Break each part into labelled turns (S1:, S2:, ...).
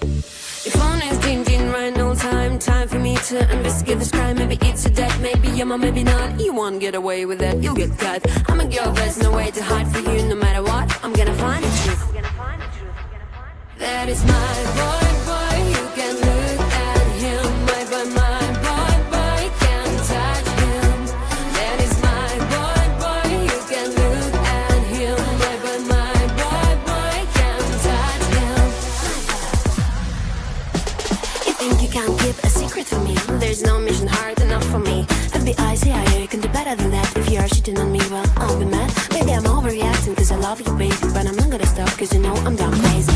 S1: Your phone is ding right, no time for me to investigate this crime. Maybe it's a death, maybe yeah, maybe not. You won't get away with it, you'll get cut. I'm a girl, there's no way to hide for you. No matter what, I'm gonna find the truth. That is my boy, you can look at him. My boy, can't touch him. That is my boy, you can look at him. My boy, can't touch him. You think you can't keep a secret from me? There's no mission hard enough for me. FBI, CIA, you can do better than that. If you are cheating on me, well, I'll be mad. Maybe I'm overreacting cause I love you, baby, but I'm not gonna stop cause you know I'm down crazy.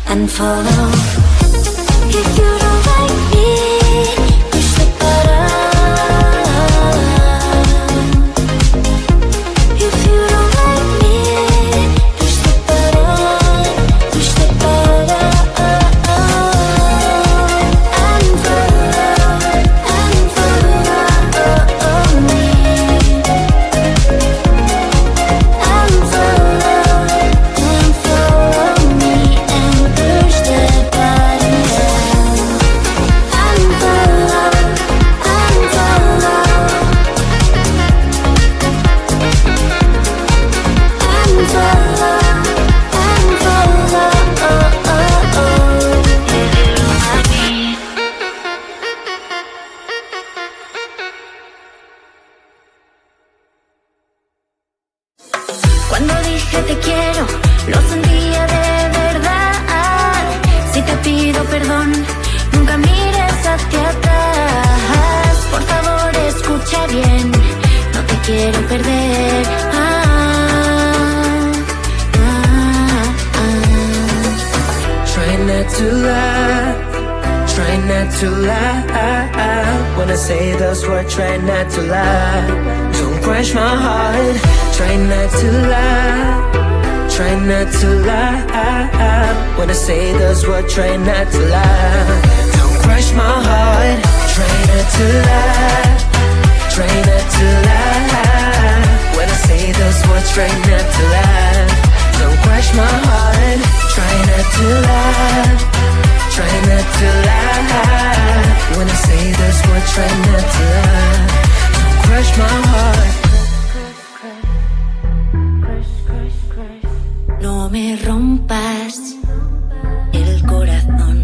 S2: And follow. If you don't like me, push the button. If you don't like me, push the button. Push the button. And follow me. And follow me and push the button.
S3: to lie. Try not to lie. When I say those words, try not to lie. Don't crush my heart. Try not to lie. Try not to lie. When I say those words, try not to lie. Don't crush my heart. Try not to lie. Try not to lie. When I say those words, try not to lie. Don't crush my heart. Try not to lie. Try not to lie. When I say those words, try not to lie. Don't crush my heart.
S2: No me rompas el corazón.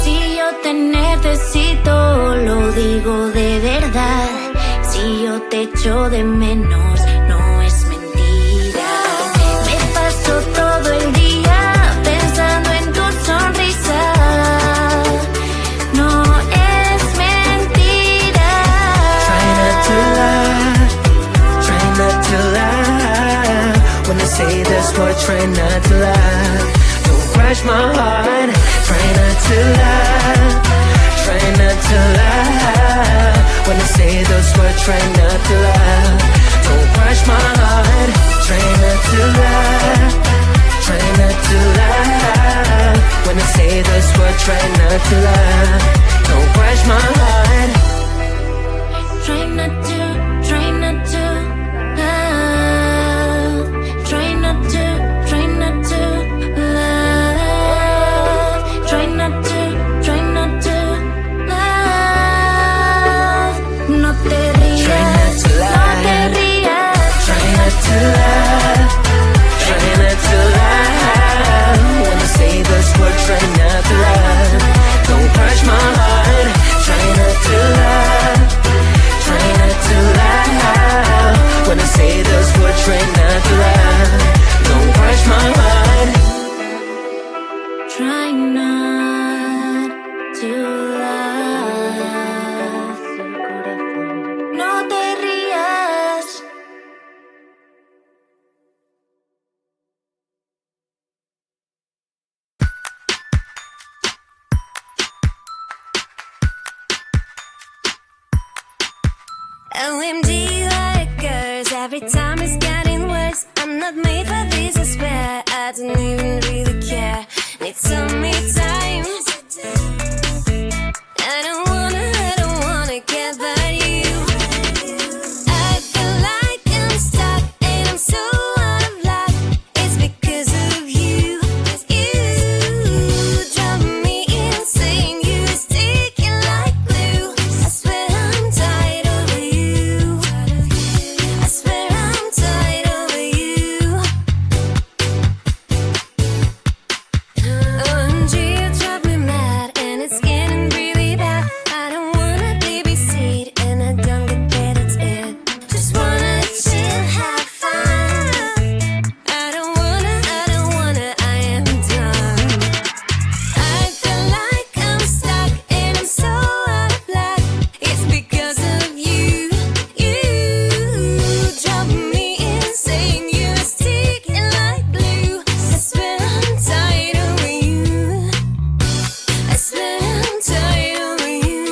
S2: Si yo te necesito, lo digo de verdad. Si yo te echo de menos, no es mentira. Me paso todo el día pensando en tu sonrisa. No es mentira.
S3: Try not to lie. Try not to lie. When I say this word, try not to lie. Don't crush my heart. Try not to lie. Try not to lie. When I say those words, try not to lie. Don't crush my heart. Try not to lie. Try not to lie. When I say those words, try not to lie. Don't crush my heart.
S2: Try not to love. Try not to love. Try not to love. No te rías,
S3: Try not to lie.
S2: no te rías.
S3: Try not to lie. Try not to lie. When I say those words, try not to lie. Don't crush my heart. Try not to lie. Try not to lie. When I say those words, try not to lie. Don't crush my heart.
S2: Try not to love. No te rías.
S1: OMG lickers, every time it's getting worse. I'm not made for this, I swear. I don't even really care. Need some me time. I don't wanna get by you. I feel like I'm stuck and I'm so out of luck. It's because of you. You drive me insane. You sticking like glue. I swear I'm tired of you. I swear I'm tired of you. OMG, you drive me mad and it's getting really bad. I don't wanna babysit and I don't get paid, that's it. Just wanna chill, have fun. I don't wanna, I am done. I feel like I'm stuck and I'm so out of luck. It's because of you. You drive me insane. You're sticking like glue. I swear I'm tired of you. I swear I'm tired of you.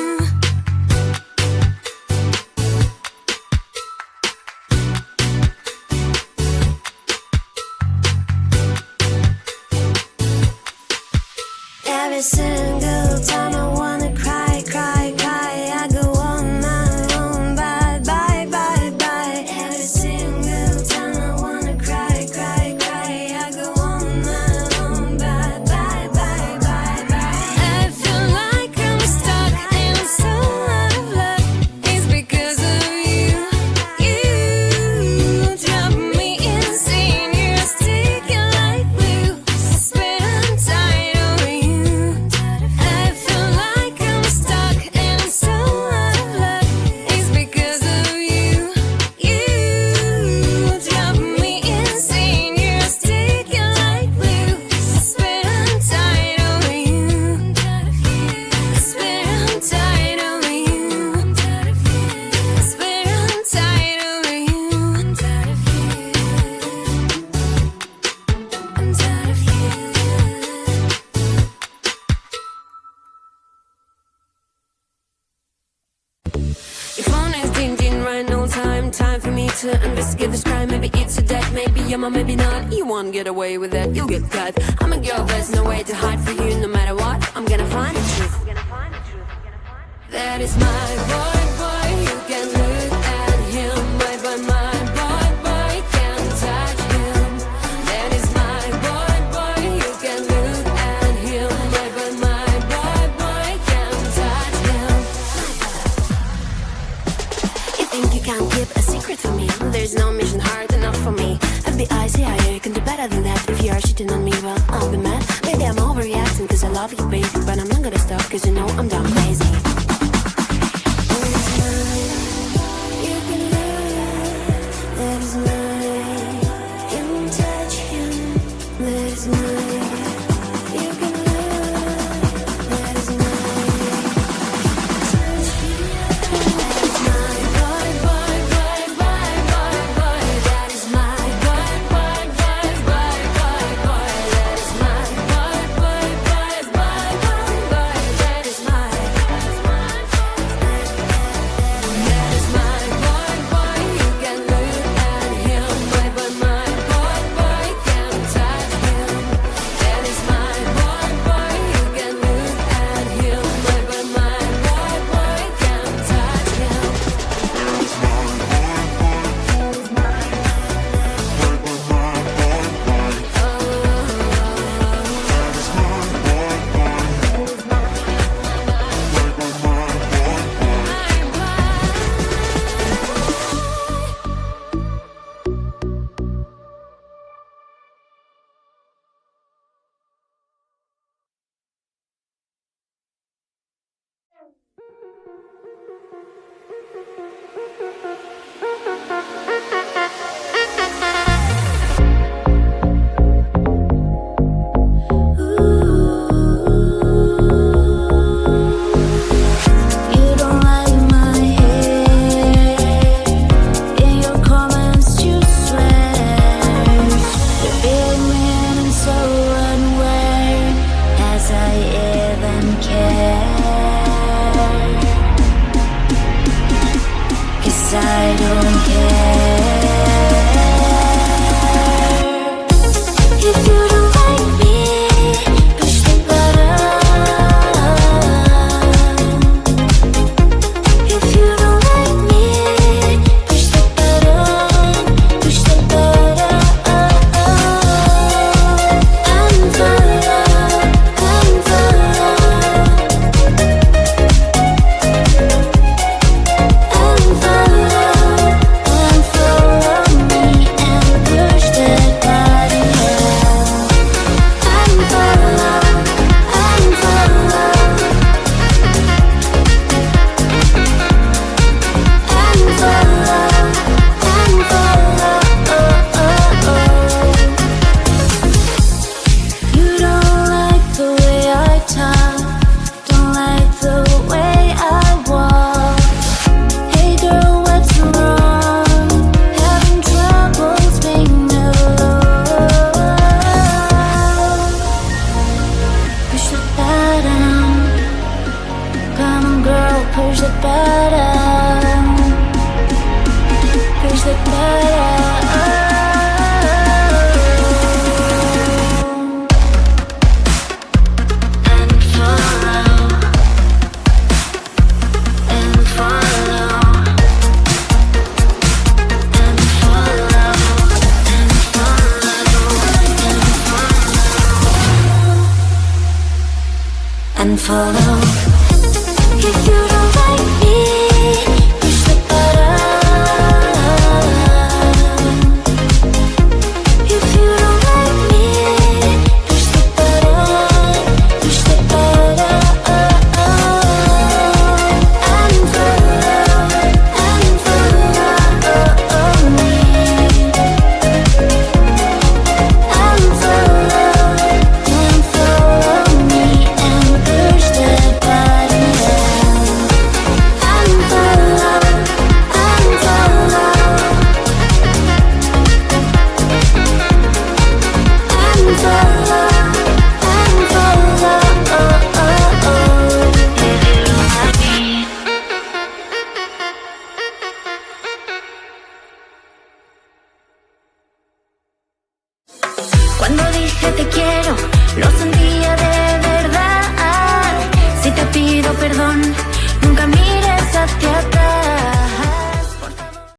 S1: Every single time I wanna cry, cry, cry, I go on my own, bye, bye, bye, bye. Every single time I wanna cry, cry, cry, I go on my own, bye, bye, bye, bye, bye. I feel like I'm stuck and I'm so out of luck. It's because of you. You drive me insane. You're sticking like glue. I swear I'm tired of you. Your phone is ding right, no time for me to investigate this crime. Maybe it's a death, maybe yeah, maybe not. You won't get away with that, you'll get caught. I'm a girl, there's no way to hide for you. No matter what, I'm gonna find the truth. That is my boy, you can look at him. My boy, can't touch him. That is my boy, you can look at him. My boy, can't touch him. You think you can keep a secret from me? There's no mission hard enough for me. FBI, CIA, you can do better than that. If you are cheating on me, well, I'll be mad. Maybe I'm overreacting cause I love you, baby, but I'm not gonna stop cause you know I'm dumb crazy.
S2: and follow. If you don't like me, push the button. If you don't like me, push the button. Push the button. And follow me. And follow me and push the que te quiero.